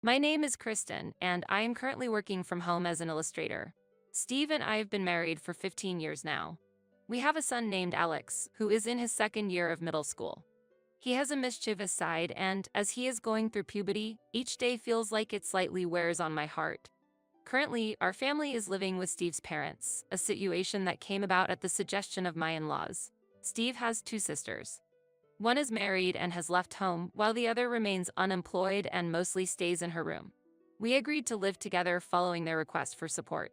My name is Kristen, and I am currently working from home as an illustrator. Steve and I have been married for 15 years now. We have a son named Alex, who is in his second year of middle school. He has a mischievous side, and as he is going through puberty, each day feels like it slightly wears on my heart. Currently, our family is living with Steve's parents, a situation that came about at the suggestion of my in-laws. Steve has two sisters. One is married and has left home, while the other remains unemployed and mostly stays in her room. We agreed to live together following their request for support.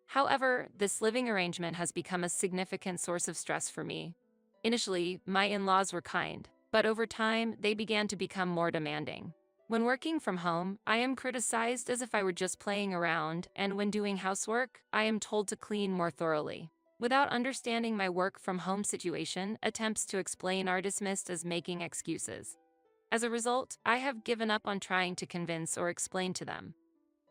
However, this living arrangement has become a significant source of stress for me. Initially, my in-laws were kind, but over time, they began to become more demanding. When working from home, I am criticized as if I were just playing around, and when doing housework, I am told to clean more thoroughly. Without understanding my work from home situation, attempts to explain are dismissed as making excuses. As a result, I have given up on trying to convince or explain to them.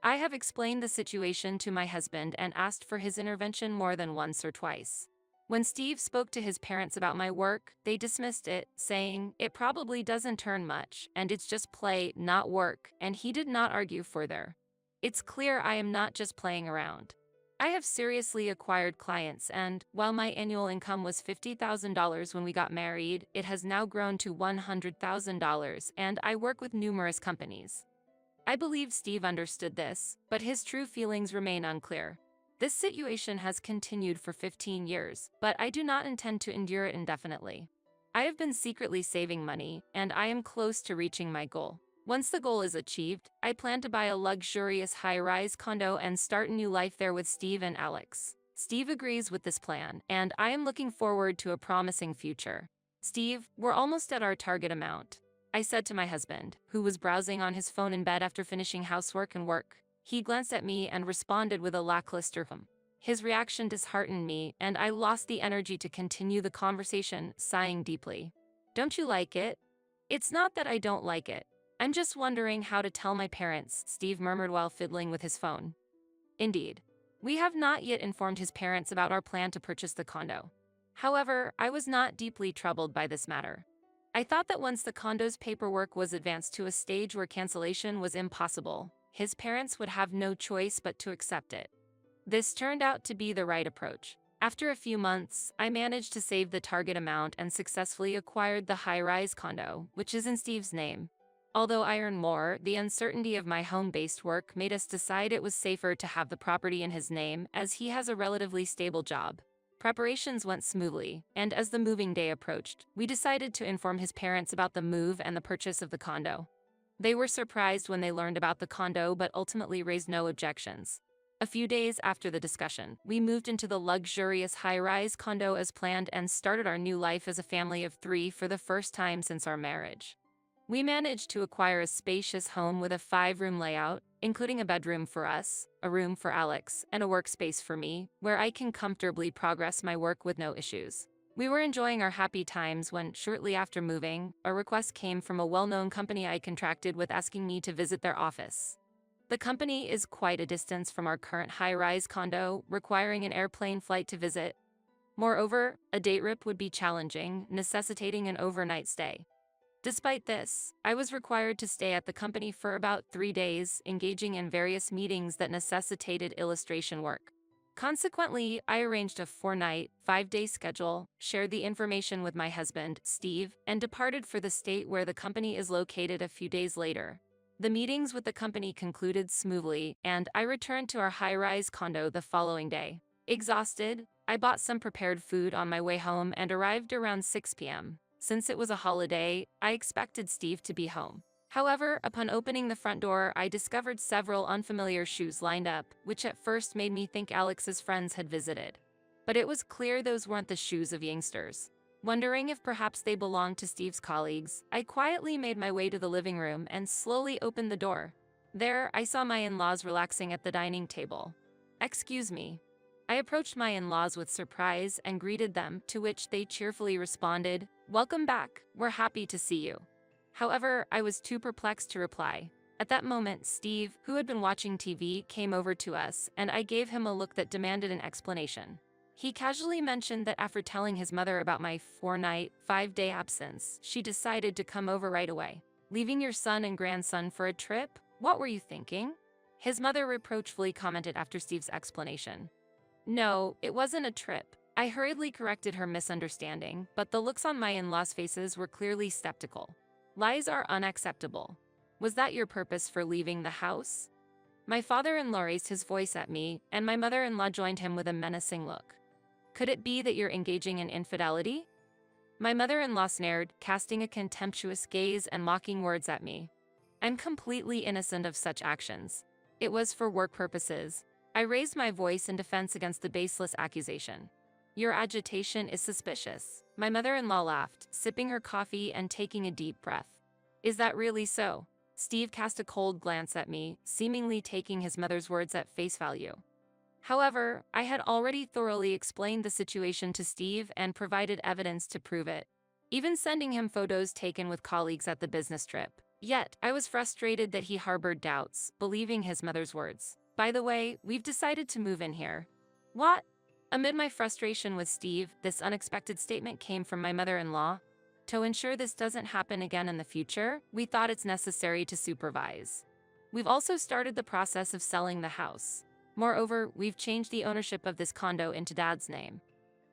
I have explained the situation to my husband and asked for his intervention more than once or twice. When Steve spoke to his parents about my work, they dismissed it, saying, "It probably doesn't turn much, and it's just play, not work," and he did not argue further. It's clear I am not just playing around. I have seriously acquired clients, and while my annual income was $50,000 when we got married, it has now grown to $100,000, and I work with numerous companies. I believe Steve understood this, but his true feelings remain unclear. This situation has continued for 15 years, but I do not intend to endure it indefinitely. I have been secretly saving money, and I am close to reaching my goal. Once the goal is achieved, I plan to buy a luxurious high-rise condo and start a new life there with Steve and Alex. Steve agrees with this plan, and I am looking forward to a promising future. "Steve, we're almost at our target amount," I said to my husband, who was browsing on his phone in bed after finishing housework and work. He glanced at me and responded with a lackluster hum. His reaction disheartened me, and I lost the energy to continue the conversation, sighing deeply. "Don't you like it?" "It's not that I don't like it. I'm just wondering how to tell my parents," Steve murmured while fiddling with his phone. Indeed. We have not yet informed his parents about our plan to purchase the condo. However, I was not deeply troubled by this matter. I thought that once the condo's paperwork was advanced to a stage where cancellation was impossible, his parents would have no choice but to accept it. This turned out to be the right approach. After a few months, I managed to save the target amount and successfully acquired the high-rise condo, which is in Steve's name. Although I earn more, the uncertainty of my home-based work made us decide it was safer to have the property in his name, as he has a relatively stable job. Preparations went smoothly, and as the moving day approached, we decided to inform his parents about the move and the purchase of the condo. They were surprised when they learned about the condo but ultimately raised no objections. A few days after the discussion, we moved into the luxurious high-rise condo as planned and started our new life as a family of three for the first time since our marriage. We managed to acquire a spacious home with a 5-room layout, including a bedroom for us, a room for Alex, and a workspace for me, where I can comfortably progress my work with no issues. We were enjoying our happy times when, shortly after moving, a request came from a well-known company I contracted with asking me to visit their office. The company is quite a distance from our current high-rise condo, requiring an airplane flight to visit. Moreover, a day trip would be challenging, necessitating an overnight stay. Despite this, I was required to stay at the company for about 3 days, engaging in various meetings that necessitated illustration work. Consequently, I arranged a 4-night, 5-day schedule, shared the information with my husband, Steve, and departed for the state where the company is located a few days later. The meetings with the company concluded smoothly, and I returned to our high-rise condo the following day. Exhausted, I bought some prepared food on my way home and arrived around 6 p.m. Since it was a holiday, I expected Steve to be home. However, upon opening the front door, I discovered several unfamiliar shoes lined up, which at first made me think Alex's friends had visited. But it was clear those weren't the shoes of youngsters. Wondering if perhaps they belonged to Steve's colleagues, I quietly made my way to the living room and slowly opened the door. There, I saw my in-laws relaxing at the dining table. "Excuse me." I approached my in-laws with surprise and greeted them, to which they cheerfully responded, "Welcome back, we're happy to see you." However, I was too perplexed to reply. At that moment, Steve, who had been watching TV, came over to us, and I gave him a look that demanded an explanation. He casually mentioned that after telling his mother about my 4-night, 5-day absence, she decided to come over right away. "Leaving your son and grandson for a trip? What were you thinking? His mother reproachfully commented after Steve's explanation. No, it wasn't a trip. I hurriedly corrected her misunderstanding, but the looks on my in-laws' faces were clearly skeptical. Lies are unacceptable. Was that your purpose for leaving the house? My father-in-law raised his voice at me, and my mother-in-law joined him with a menacing look. Could it be that you're engaging in infidelity? My mother-in-law snared, casting a contemptuous gaze and mocking words at me. I'm completely innocent of such actions. It was for work purposes. I raised my voice in defense against the baseless accusation. Your agitation is suspicious. My mother-in-law laughed, sipping her coffee and taking a deep breath. Is that really so? Steve cast a cold glance at me, seemingly taking his mother's words at face value. However, I had already thoroughly explained the situation to Steve and provided evidence to prove it, even sending him photos taken with colleagues at the business trip. Yet, I was frustrated that he harbored doubts, believing his mother's words. By the way, we've decided to move in here. What? Amid my frustration with Steve, this unexpected statement came from my mother-in-law. To ensure this doesn't happen again in the future, we thought it's necessary to supervise. We've also started the process of selling the house. Moreover, we've changed the ownership of this condo into Dad's name.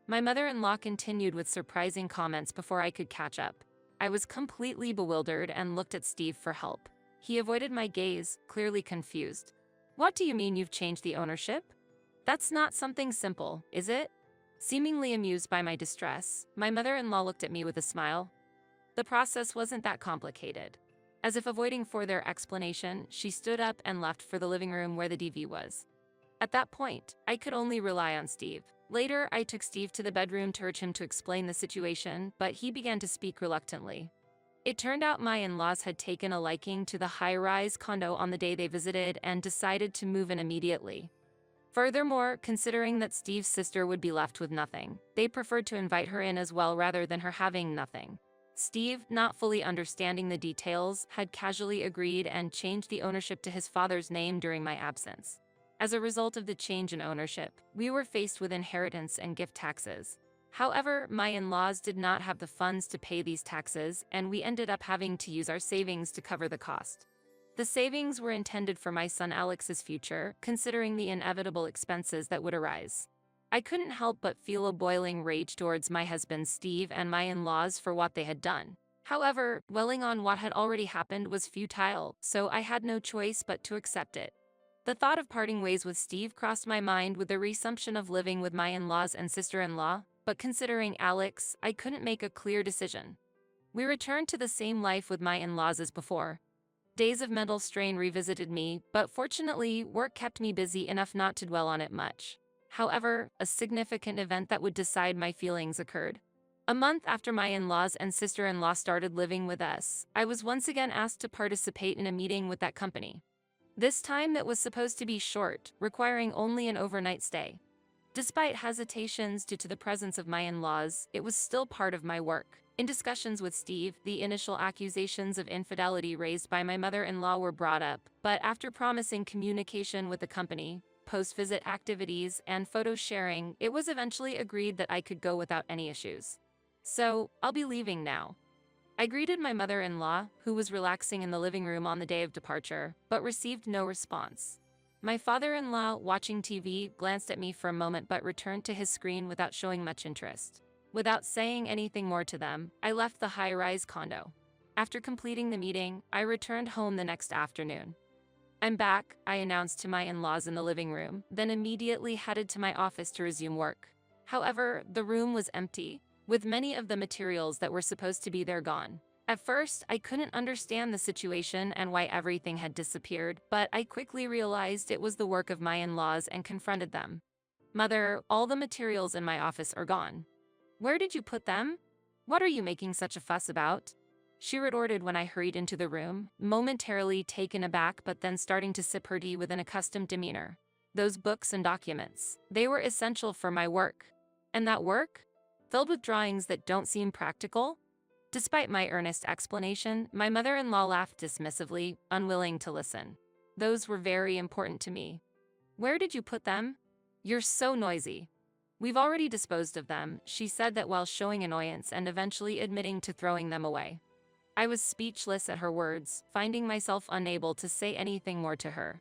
My mother-in-law continued with surprising comments before I could catch up. I was completely bewildered and looked at Steve for help. He avoided my gaze, clearly confused. What do you mean you've changed the ownership? That's not something simple, is it? Seemingly amused by my distress, my mother-in-law looked at me with a smile. The process wasn't that complicated. As if avoiding further explanation, she stood up and left for the living room where the TV was. At that point, I could only rely on Steve. Later, I took Steve to the bedroom to urge him to explain the situation, but he began to speak reluctantly. It turned out my in-laws had taken a liking to the high-rise condo on the day they visited and decided to move in immediately. Furthermore, considering that Steve's sister would be left with nothing, they preferred to invite her in as well rather than her having nothing. Steve, not fully understanding the details, had casually agreed and changed the ownership to his father's name during my absence. As a result of the change in ownership, we were faced with inheritance and gift taxes. However, my in-laws did not have the funds to pay these taxes, and we ended up having to use our savings to cover the cost. The savings were intended for my son Alex's future, considering the inevitable expenses that would arise. I couldn't help but feel a boiling rage towards my husband Steve and my in-laws for what they had done. However, dwelling on what had already happened was futile, so I had no choice but to accept it. The thought of parting ways with Steve crossed my mind with the resumption of living with my in-laws and sister-in-law, but considering Alex, I couldn't make a clear decision. We returned to the same life with my in-laws as before. Days of mental strain revisited me, but fortunately, work kept me busy enough not to dwell on it much. However, a significant event that would decide my feelings occurred. A month after my in-laws and sister-in-law started living with us, I was once again asked to participate in a meeting with that company. This time it was supposed to be short, requiring only an overnight stay. Despite hesitations due to the presence of my in-laws, it was still part of my work. In discussions with Steve, the initial accusations of infidelity raised by my mother-in-law were brought up, but after promising communication with the company, post-visit activities, and photo sharing, it was eventually agreed that I could go without any issues. So, I'll be leaving now. I greeted my mother-in-law, who was relaxing in the living room on the day of departure, but received no response. My father-in-law, watching TV, glanced at me for a moment but returned to his screen without showing much interest. Without saying anything more to them, I left the high-rise condo. After completing the meeting, I returned home the next afternoon. I'm back, I announced to my in-laws in the living room, then immediately headed to my office to resume work. However, the room was empty, with many of the materials that were supposed to be there gone. At first, I couldn't understand the situation and why everything had disappeared, but I quickly realized it was the work of my in-laws and confronted them. Mother, all the materials in my office are gone. Where did you put them? What are you making such a fuss about? She retorted when I hurried into the room, momentarily taken aback but then starting to sip her tea with an accustomed demeanor. Those books and documents, they were essential for my work. And that work? Filled with drawings that don't seem practical? Despite my earnest explanation, my mother-in-law laughed dismissively, unwilling to listen. Those were very important to me. Where did you put them? You're so noisy. We've already disposed of them, she said that while showing annoyance and eventually admitting to throwing them away. I was speechless at her words, finding myself unable to say anything more to her.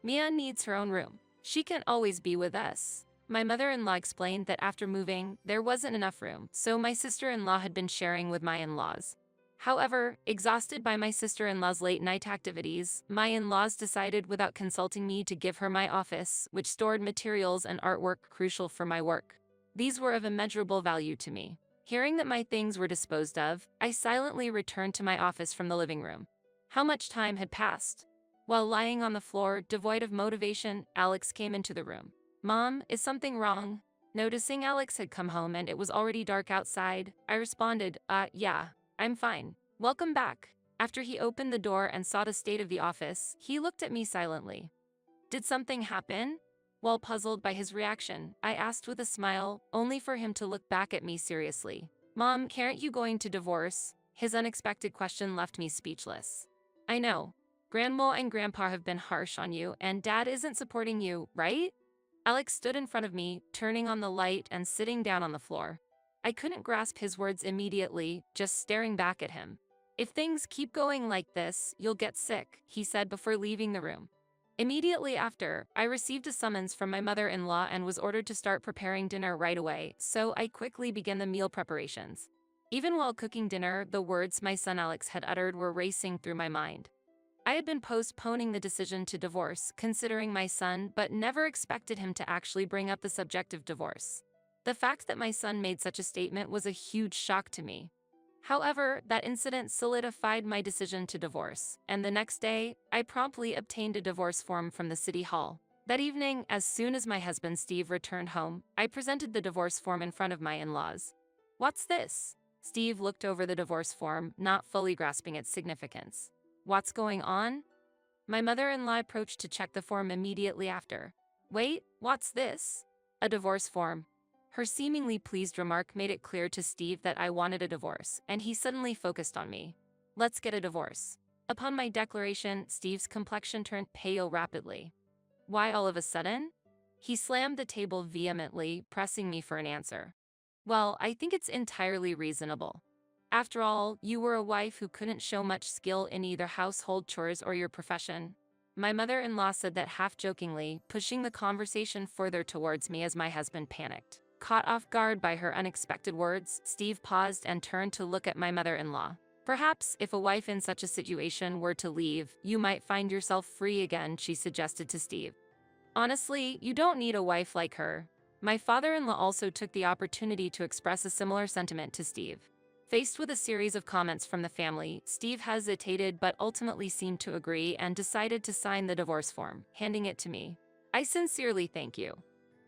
Mia needs her own room. She can't always be with us. My mother-in-law explained that after moving, there wasn't enough room, so my sister-in-law had been sharing with my in-laws. However, exhausted by my sister-in-law's late-night activities, my in-laws decided without consulting me to give her my office, which stored materials and artwork crucial for my work. These were of immeasurable value to me. Hearing that my things were disposed of, I silently returned to my office from the living room. How much time had passed? While lying on the floor, devoid of motivation, Alex came into the room. "Mom, is something wrong?" Noticing Alex had come home and it was already dark outside, I responded, yeah, I'm fine. Welcome back." After he opened the door and saw the state of the office, he looked at me silently. "Did something happen?" While puzzled by his reaction, I asked with a smile, only for him to look back at me seriously. "Mom, aren't you going to divorce?" His unexpected question left me speechless. "I know. Grandma and Grandpa have been harsh on you, and Dad isn't supporting you, right?" Alex stood in front of me, turning on the light and sitting down on the floor. I couldn't grasp his words immediately, just staring back at him. "If things keep going like this, you'll get sick," he said before leaving the room. Immediately after, I received a summons from my mother-in-law and was ordered to start preparing dinner right away, so I quickly began the meal preparations. Even while cooking dinner, the words my son Alex had uttered were racing through my mind. I had been postponing the decision to divorce, considering my son, but never expected him to actually bring up the subject of divorce. The fact that my son made such a statement was a huge shock to me. However, that incident solidified my decision to divorce, and the next day, I promptly obtained a divorce form from the city hall. That evening, as soon as my husband Steve returned home, I presented the divorce form in front of my in-laws. "What's this?" Steve looked over the divorce form, not fully grasping its significance. "What's going on?" My mother-in-law approached to check the form immediately after. "Wait, what's this?" "A divorce form." Her seemingly pleased remark made it clear to Steve that I wanted a divorce, and he suddenly focused on me. "Let's get a divorce." Upon my declaration, Steve's complexion turned pale rapidly. "Why all of a sudden?" He slammed the table vehemently, pressing me for an answer. "Well, I think it's entirely reasonable. After all, you were a wife who couldn't show much skill in either household chores or your profession." My mother-in-law said that half-jokingly, pushing the conversation further towards me as my husband panicked. Caught off guard by her unexpected words, Steve paused and turned to look at my mother-in-law. "Perhaps, if a wife in such a situation were to leave, you might find yourself free again," she suggested to Steve. "Honestly, you don't need a wife like her." My father-in-law also took the opportunity to express a similar sentiment to Steve. Faced with a series of comments from the family, Steve hesitated but ultimately seemed to agree and decided to sign the divorce form, handing it to me. "I sincerely thank you."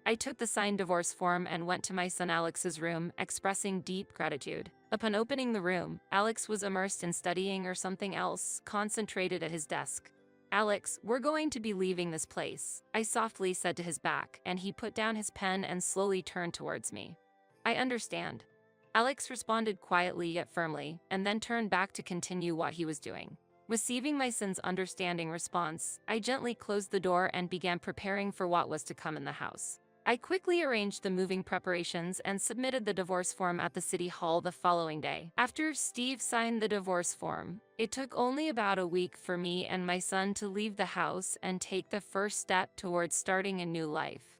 I took the signed divorce form and went to my son Alex's room, expressing deep gratitude. Upon opening the room, Alex was immersed in studying or something else, concentrated at his desk. "Alex, we're going to be leaving this place," I softly said to his back, and he put down his pen and slowly turned towards me. "I understand." Alex responded quietly yet firmly, and then turned back to continue what he was doing. Receiving my son's understanding response, I gently closed the door and began preparing for what was to come in the house. I quickly arranged the moving preparations and submitted the divorce form at the city hall the following day. After Steve signed the divorce form, it took only about a week for me and my son to leave the house and take the first step towards starting a new life.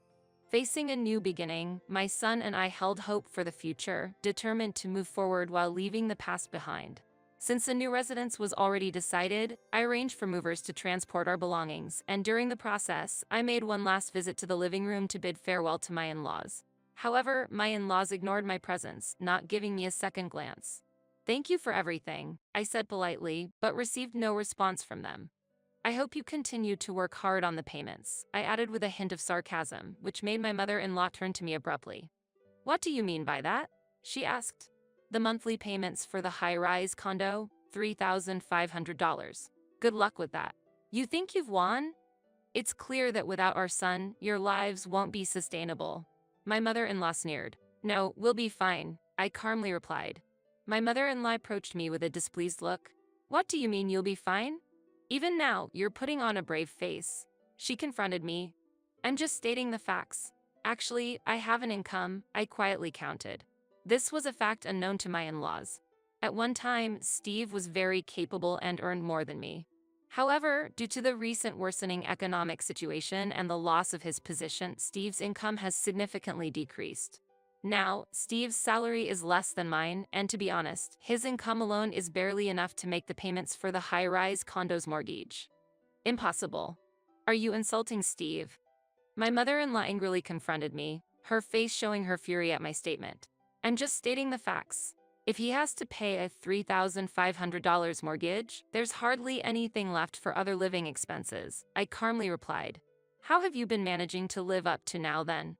Facing a new beginning, my son and I held hope for the future, determined to move forward while leaving the past behind. Since the new residence was already decided, I arranged for movers to transport our belongings, and during the process, I made one last visit to the living room to bid farewell to my in-laws. However, my in-laws ignored my presence, not giving me a second glance. "Thank you for everything," I said politely, but received no response from them. "I hope you continue to work hard on the payments," I added with a hint of sarcasm, which made my mother-in-law turn to me abruptly. "What do you mean by that?" she asked. "The monthly payments for the high-rise condo, $3,500. Good luck with that. You think you've won? It's clear that without our son, your lives won't be sustainable." My mother-in-law sneered. "No, we'll be fine," I calmly replied. My mother-in-law approached me with a displeased look. "What do you mean you'll be fine? Even now, you're putting on a brave face." She confronted me. "I'm just stating the facts. Actually, I have an income," I quietly counted. This was a fact unknown to my in-laws. At one time, Steve was very capable and earned more than me. However, due to the recent worsening economic situation and the loss of his position, Steve's income has significantly decreased. Now, Steve's salary is less than mine, and to be honest, his income alone is barely enough to make the payments for the high-rise condo's mortgage. Impossible. Are you insulting Steve? My mother-in-law angrily confronted me, her face showing her fury at my statement. I'm just stating the facts. If he has to pay a $3,500 mortgage, there's hardly anything left for other living expenses, I calmly replied. How have you been managing to live up to now then?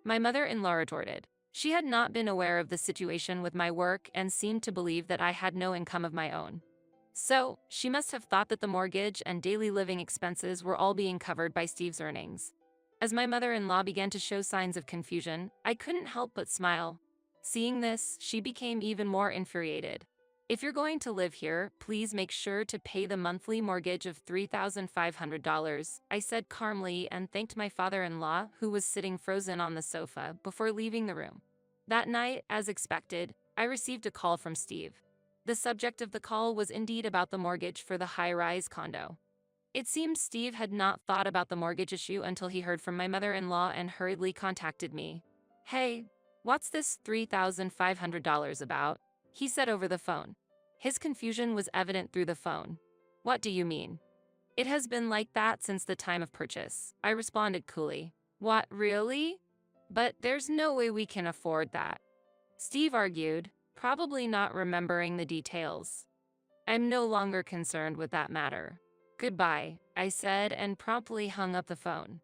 My mother-in-law retorted. She had not been aware of the situation with my work and seemed to believe that I had no income of my own. So, she must have thought that the mortgage and daily living expenses were all being covered by Steve's earnings. As my mother-in-law began to show signs of confusion, I couldn't help but smile. Seeing this, she became even more infuriated. If you're going to live here, please make sure to pay the monthly mortgage of $3,500, I said calmly and thanked my father-in-law, who was sitting frozen on the sofa, before leaving the room. That night, as expected, I received a call from Steve. The subject of the call was indeed about the mortgage for the high-rise condo. It seemed Steve had not thought about the mortgage issue until he heard from my mother-in-law and hurriedly contacted me. Hey, what's this $3,500 about? He said over the phone. His confusion was evident through the phone. What do you mean? It has been like that since the time of purchase, I responded coolly. What, really? But there's no way we can afford that. Steve argued, probably not remembering the details. I'm no longer concerned with that matter. Goodbye, I said and promptly hung up the phone.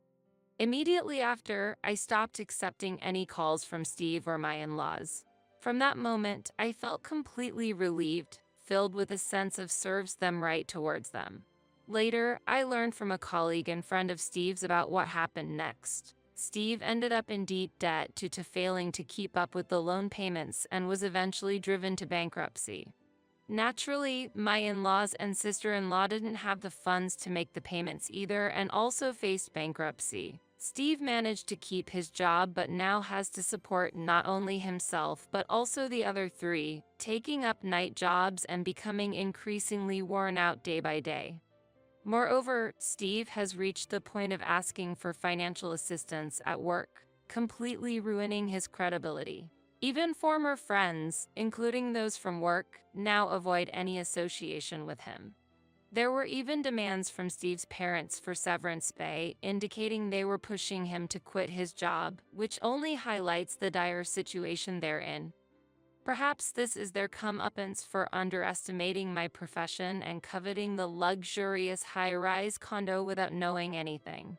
Immediately after, I stopped accepting any calls from Steve or my in-laws. From that moment, I felt completely relieved, filled with a sense of serves them right towards them. Later, I learned from a colleague and friend of Steve's about what happened next. Steve ended up in deep debt due to failing to keep up with the loan payments and was eventually driven to bankruptcy. Naturally, my in-laws and sister-in-law didn't have the funds to make the payments either and also faced bankruptcy. Steve managed to keep his job but now has to support not only himself but also the other three, taking up night jobs and becoming increasingly worn out day by day. Moreover, Steve has reached the point of asking for financial assistance at work, completely ruining his credibility. Even former friends, including those from work, now avoid any association with him. There were even demands from Steve's parents for severance pay, indicating they were pushing him to quit his job, which only highlights the dire situation they're in. Perhaps this is their comeuppance for underestimating my profession and coveting the luxurious high-rise condo without knowing anything.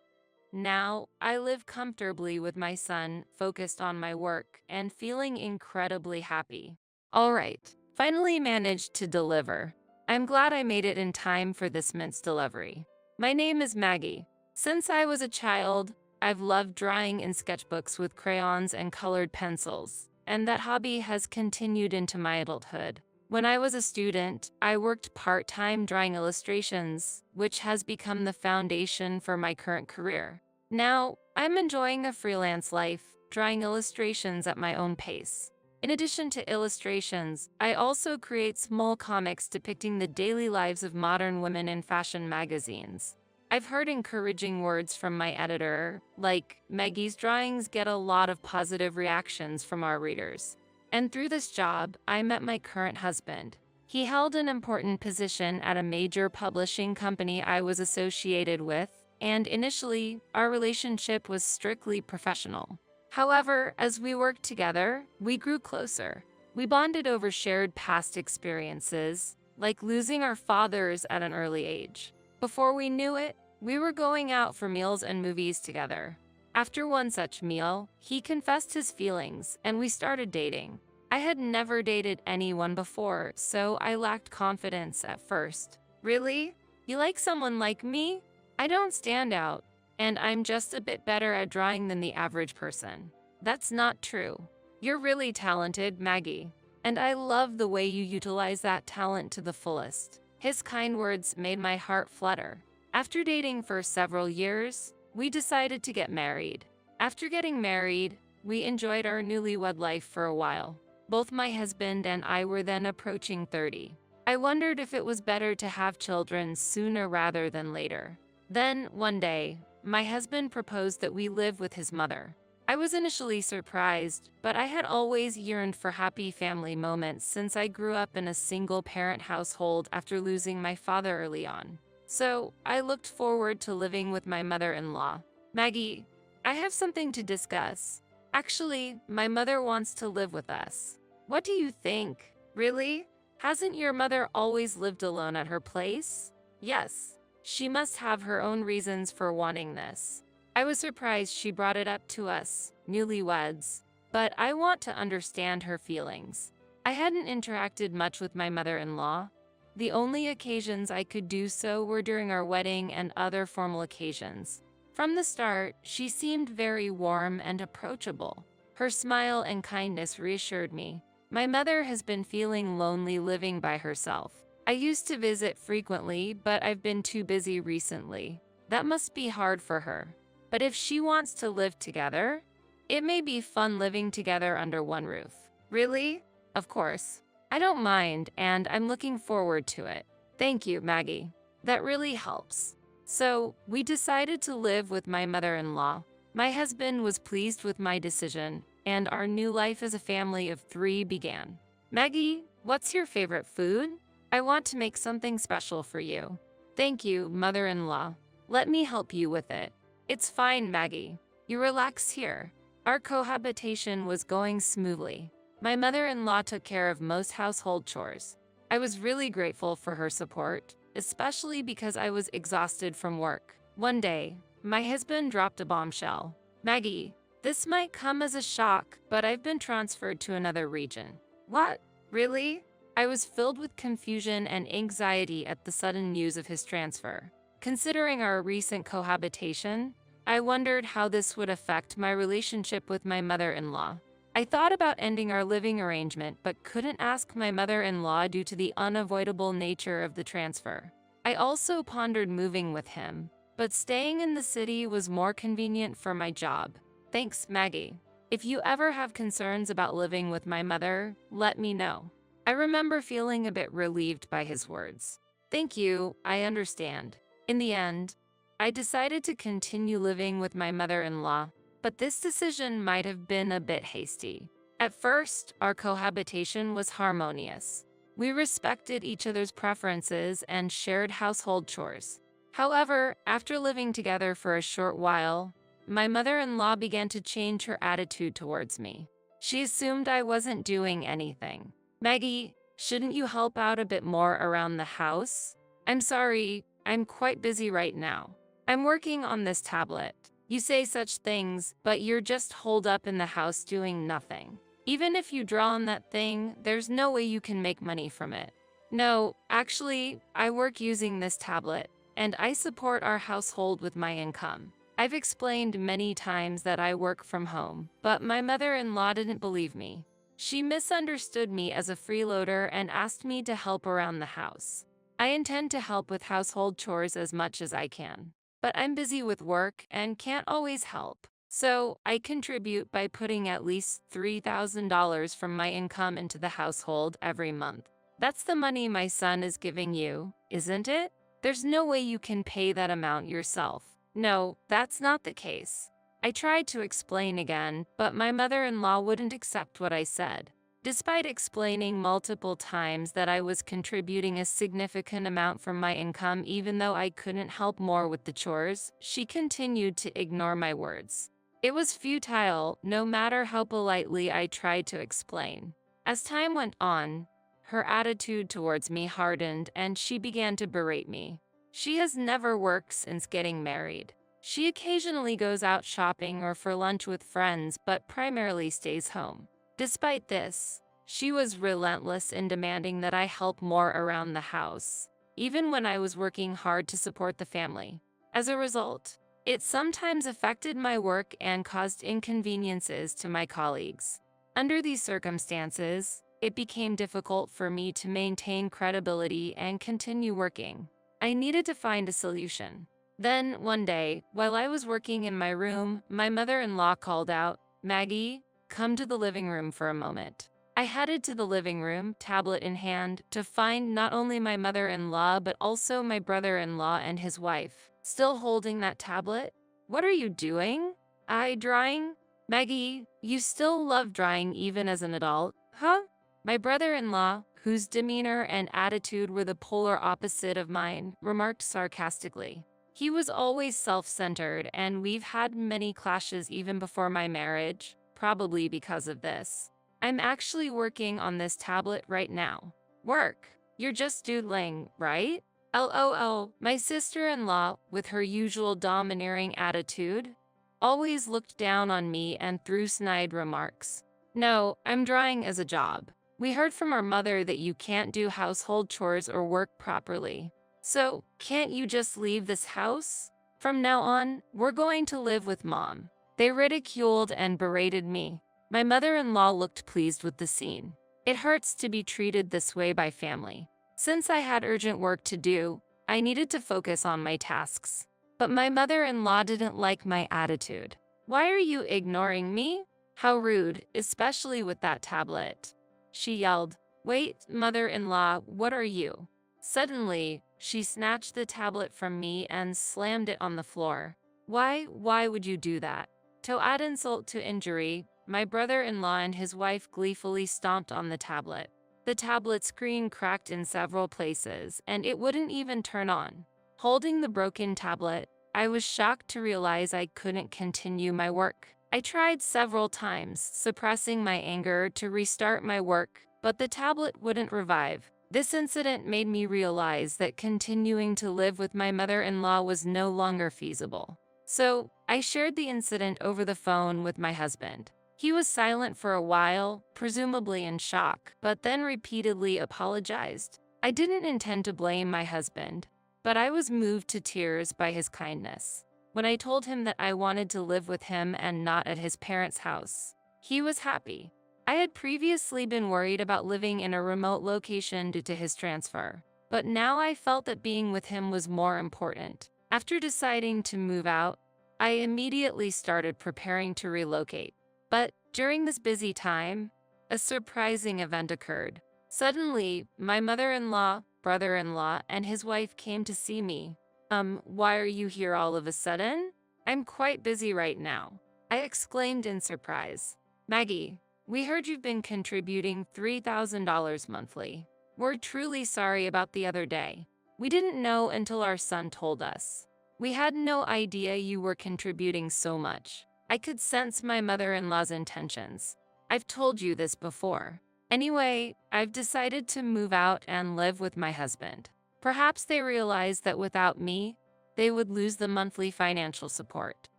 Now, I live comfortably with my son, focused on my work, and feeling incredibly happy. Alright, finally managed to deliver. I'm glad I made it in time for this mince delivery. My name is Maggie. Since I was a child, I've loved drawing in sketchbooks with crayons and colored pencils, and that hobby has continued into my adulthood. When I was a student, I worked part-time drawing illustrations, which has become the foundation for my current career. Now, I'm enjoying a freelance life, drawing illustrations at my own pace. In addition to illustrations, I also create small comics depicting the daily lives of modern women in fashion magazines. I've heard encouraging words from my editor, like, Maggie's drawings get a lot of positive reactions from our readers. And through this job, I met my current husband. He held an important position at a major publishing company I was associated with, and initially, our relationship was strictly professional. However, as we worked together, we grew closer. We bonded over shared past experiences, like losing our fathers at an early age. Before we knew it, we were going out for meals and movies together. After one such meal, he confessed his feelings, and we started dating. I had never dated anyone before, so I lacked confidence at first. Really? You like someone like me? I don't stand out, and I'm just a bit better at drawing than the average person. That's not true. You're really talented, Maggie, and I love the way you utilize that talent to the fullest. His kind words made my heart flutter. After dating for several years, we decided to get married. After getting married, we enjoyed our newlywed life for a while. Both my husband and I were then approaching 30. I wondered if it was better to have children sooner rather than later. Then, one day, my husband proposed that we live with his mother. I was initially surprised, but I had always yearned for happy family moments since I grew up in a single-parent household after losing my father early on. So, I looked forward to living with my mother-in-law. Maggie, I have something to discuss. Actually, my mother wants to live with us. What do you think? Really? Hasn't your mother always lived alone at her place? Yes. She must have her own reasons for wanting this. I was surprised she brought it up to us, newlyweds, but I want to understand her feelings. I hadn't interacted much with my mother-in-law. The only occasions I could do so were during our wedding and other formal occasions. From the start, she seemed very warm and approachable. Her smile and kindness reassured me. My mother has been feeling lonely living by herself. I used to visit frequently, but I've been too busy recently. That must be hard for her. But if she wants to live together, it may be fun living together under one roof. Really? Of course. I don't mind, and I'm looking forward to it. Thank you, Maggie. That really helps. So, we decided to live with my mother-in-law. My husband was pleased with my decision, and our new life as a family of 3 began. Maggie, what's your favorite food? I want to make something special for you. Thank you, mother-in-law. Let me help you with it. It's fine, Maggie. You relax here. Our cohabitation was going smoothly. My mother-in-law took care of most household chores. I was really grateful for her support, especially because I was exhausted from work. One day, my husband dropped a bombshell. Maggie, this might come as a shock, but I've been transferred to another region. What? Really? I was filled with confusion and anxiety at the sudden news of his transfer. Considering our recent cohabitation, I wondered how this would affect my relationship with my mother-in-law. I thought about ending our living arrangement but couldn't ask my mother-in-law due to the unavoidable nature of the transfer. I also pondered moving with him, but staying in the city was more convenient for my job. Thanks, Maggie. If you ever have concerns about living with my mother, let me know. I remember feeling a bit relieved by his words. Thank you, I understand. In the end, I decided to continue living with my mother-in-law, but this decision might have been a bit hasty. At first, our cohabitation was harmonious. We respected each other's preferences and shared household chores. However, after living together for a short while, my mother-in-law began to change her attitude towards me. She assumed I wasn't doing anything. Maggie, shouldn't you help out a bit more around the house? I'm sorry, I'm quite busy right now. I'm working on this tablet. You say such things, but you're just holed up in the house doing nothing. Even if you draw on that thing, there's no way you can make money from it. No, actually, I work using this tablet, and I support our household with my income. I've explained many times that I work from home, but my mother-in-law didn't believe me. She misunderstood me as a freeloader and asked me to help around the house. I intend to help with household chores as much as I can, but I'm busy with work and can't always help. So I contribute by putting at least $3,000 from my income into the household every month. That's the money my son is giving you, isn't it? There's no way you can pay that amount yourself. No, that's not the case. I tried to explain again, but my mother-in-law wouldn't accept what I said. Despite explaining multiple times that I was contributing a significant amount from my income even though I couldn't help more with the chores, she continued to ignore my words. It was futile, no matter how politely I tried to explain. As time went on, her attitude towards me hardened and she began to berate me. She has never worked since getting married. She occasionally goes out shopping or for lunch with friends, but primarily stays home. Despite this, she was relentless in demanding that I help more around the house, even when I was working hard to support the family. As a result, it sometimes affected my work and caused inconveniences to my colleagues. Under these circumstances, it became difficult for me to maintain credibility and continue working. I needed to find a solution. Then, one day, while I was working in my room, my mother-in-law called out, "Maggie, come to the living room for a moment." I headed to the living room, tablet in hand, to find not only my mother-in-law but also my brother-in-law and his wife, still holding that tablet. "What are you doing?" "I drawing." "Maggie, you still love drawing even as an adult, huh?" My brother-in-law, whose demeanor and attitude were the polar opposite of mine, remarked sarcastically. He was always self-centered, and we've had many clashes even before my marriage, probably because of this. "I'm actually working on this tablet right now." "Work? You're just doodling, right?" LOL. My sister-in-law, with her usual domineering attitude, always looked down on me and threw snide remarks. "No, I'm drawing as a job. We heard from our mother that you can't do household chores or work properly. So, can't you just leave this house? From now on, we're going to live with Mom." They ridiculed and berated me. My mother-in-law looked pleased with the scene. It hurts to be treated this way by family. Since I had urgent work to do, I needed to focus on my tasks. But my mother-in-law didn't like my attitude. "Why are you ignoring me? How rude, especially with that tablet." She yelled. "Wait, mother-in-law, what are you?" Suddenly, she snatched the tablet from me and slammed it on the floor. Why would you do that?" To add insult to injury, my brother-in-law and his wife gleefully stomped on the tablet. The tablet screen cracked in several places, and it wouldn't even turn on. Holding the broken tablet, I was shocked to realize I couldn't continue my work. I tried several times, suppressing my anger to restart my work, but the tablet wouldn't revive. This incident made me realize that continuing to live with my mother-in-law was no longer feasible. So, I shared the incident over the phone with my husband. He was silent for a while, presumably in shock, but then repeatedly apologized. I didn't intend to blame my husband, but I was moved to tears by his kindness. When I told him that I wanted to live with him and not at his parents' house, he was happy. I had previously been worried about living in a remote location due to his transfer, but now I felt that being with him was more important. After deciding to move out, I immediately started preparing to relocate. But during this busy time, a surprising event occurred. Suddenly, my mother-in-law, brother-in-law, and his wife came to see me. Why are you here all of a sudden?" "I'm quite busy right now," I exclaimed in surprise. "Maggie, we heard you've been contributing $3,000 monthly. We're truly sorry about the other day. We didn't know until our son told us. We had no idea you were contributing so much." I could sense my mother-in-law's intentions. "I've told you this before. Anyway, I've decided to move out and live with my husband. Perhaps they realized that without me, they would lose the monthly financial support."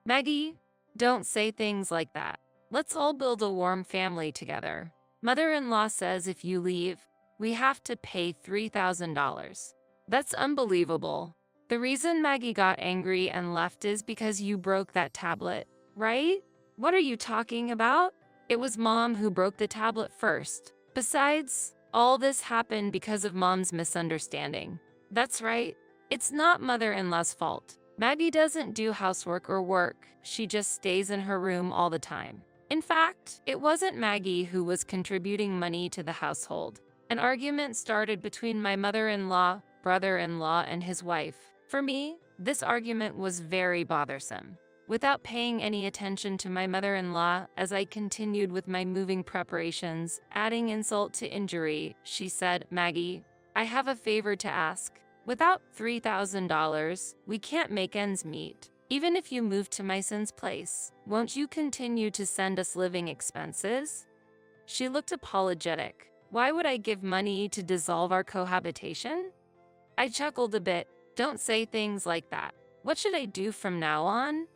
"Maggie, don't say things like that. Let's all build a warm family together. Mother-in-law says if you leave, we have to pay $3,000. That's unbelievable. The reason Maggie got angry and left is because you broke that tablet, right?" "What are you talking about? It was Mom who broke the tablet first. Besides, all this happened because of Mom's misunderstanding." "That's right. It's not mother-in-law's fault. Maggie doesn't do housework or work. She just stays in her room all the time. In fact, it wasn't Maggie who was contributing money to the household." An argument started between my mother-in-law, brother-in-law, and his wife. For me, this argument was very bothersome. Without paying any attention to my mother-in-law, as I continued with my moving preparations, adding insult to injury, she said, "Maggie, I have a favor to ask. Without $3,000, we can't make ends meet. Even if you move to my son's place, won't you continue to send us living expenses?" She looked apologetic. "Why would I give money to dissolve our cohabitation?" I chuckled a bit. "Don't say things like that. What should I do from now on?"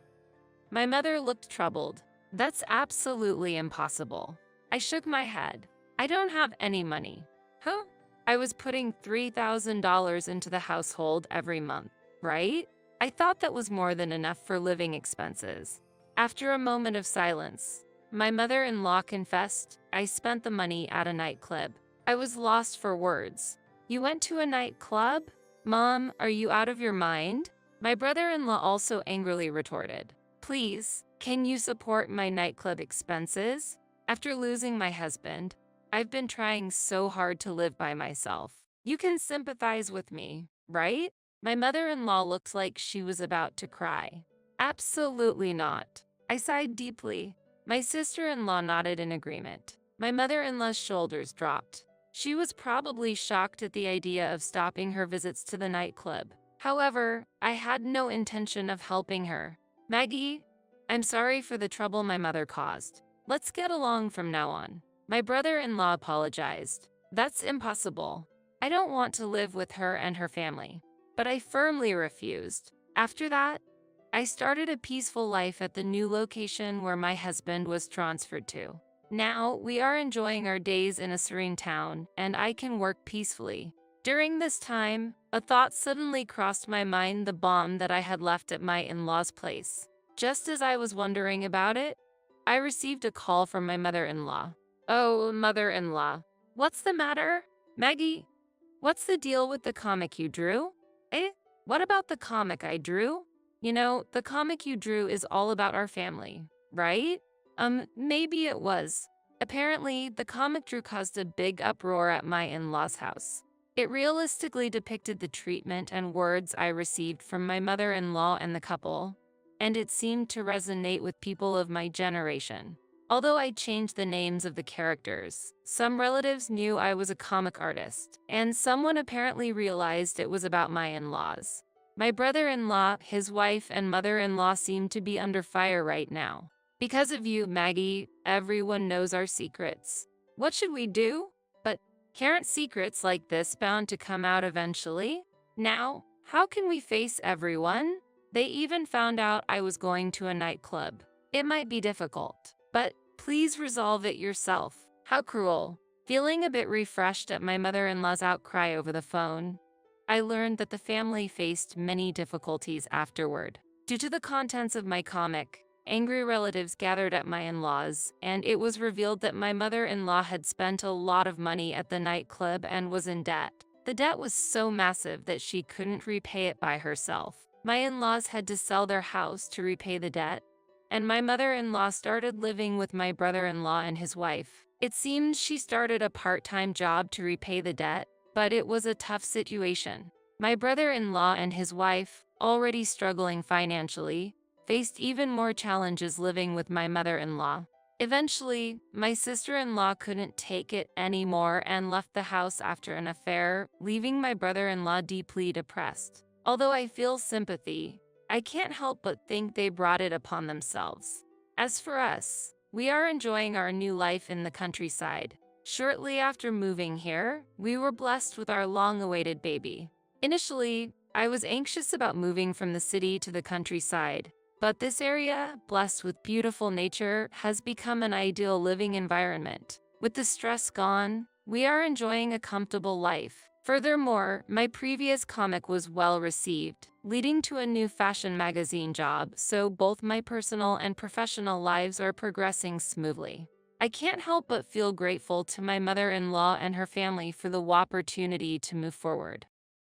My mother looked troubled. "That's absolutely impossible." I shook my head. "I don't have any money." "Huh? I was putting $3,000 into the household every month, right? I thought that was more than enough for living expenses." After a moment of silence, my mother-in-law confessed, "I spent the money at a nightclub." I was lost for words. "You went to a nightclub? Mom, are you out of your mind?" My brother-in-law also angrily retorted, "Please, can you support my nightclub expenses?" After losing my husband, I've been trying so hard to live by myself. You can sympathize with me, right? My mother-in-law looked like she was about to cry. Absolutely not. I sighed deeply. My sister-in-law nodded in agreement. My mother-in-law's shoulders dropped. She was probably shocked at the idea of stopping her visits to the nightclub. However, I had no intention of helping her. Maggie, I'm sorry for the trouble my mother caused. Let's get along from now on. My brother-in-law apologized. That's impossible. I don't want to live with her and her family. But I firmly refused. After that, I started a peaceful life at the new location where my husband was transferred to. Now, we are enjoying our days in a serene town, and I can work peacefully. During this time, a thought suddenly crossed my mind: the bomb that I had left at my in-laws' place. Just as I was wondering about it, I received a call from my mother-in-law. Oh, mother-in-law, what's the matter? Maggie, what's the deal with the comic you drew? Eh? What about the comic I drew? You know, the comic you drew is all about our family, right? Maybe it was. Apparently, the comic drew caused a big uproar at my in-laws' house. It realistically depicted the treatment and words I received from my mother-in-law and the couple, and it seemed to resonate with people of my generation. Although I changed the names of the characters, some relatives knew I was a comic artist, and someone apparently realized it was about my in-laws. My brother-in-law, his wife, and mother-in-law seem to be under fire right now. Because of you, Maggie, everyone knows our secrets. What should we do? But aren't secrets like this bound to come out eventually? Now, how can we face everyone? They even found out I was going to a nightclub. It might be difficult, but please resolve it yourself. How cruel. Feeling a bit refreshed at my mother-in-law's outcry over the phone, I learned that the family faced many difficulties afterward. Due to the contents of my comic, angry relatives gathered at my in-laws, and it was revealed that my mother-in-law had spent a lot of money at the nightclub and was in debt. The debt was so massive that she couldn't repay it by herself. My in-laws had to sell their house to repay the debt, and my mother-in-law started living with my brother-in-law and his wife. It seems she started a part-time job to repay the debt, but it was a tough situation. My brother-in-law and his wife, already struggling financially, faced even more challenges living with my mother-in-law. Eventually, my sister-in-law couldn't take it anymore and left the house after an affair, leaving my brother-in-law deeply depressed. Although I feel sympathy, I can't help but think they brought it upon themselves. As for us, we are enjoying our new life in the countryside. Shortly after moving here, we were blessed with our long-awaited baby. Initially, I was anxious about moving from the city to the countryside, but this area, blessed with beautiful nature, has become an ideal living environment. With the stress gone, we are enjoying a comfortable life. Furthermore, my previous comic was well received, leading to a new fashion magazine job, so both my personal and professional lives are progressing smoothly. I can't help but feel grateful to my mother-in-law and her family for the opportunity to move forward.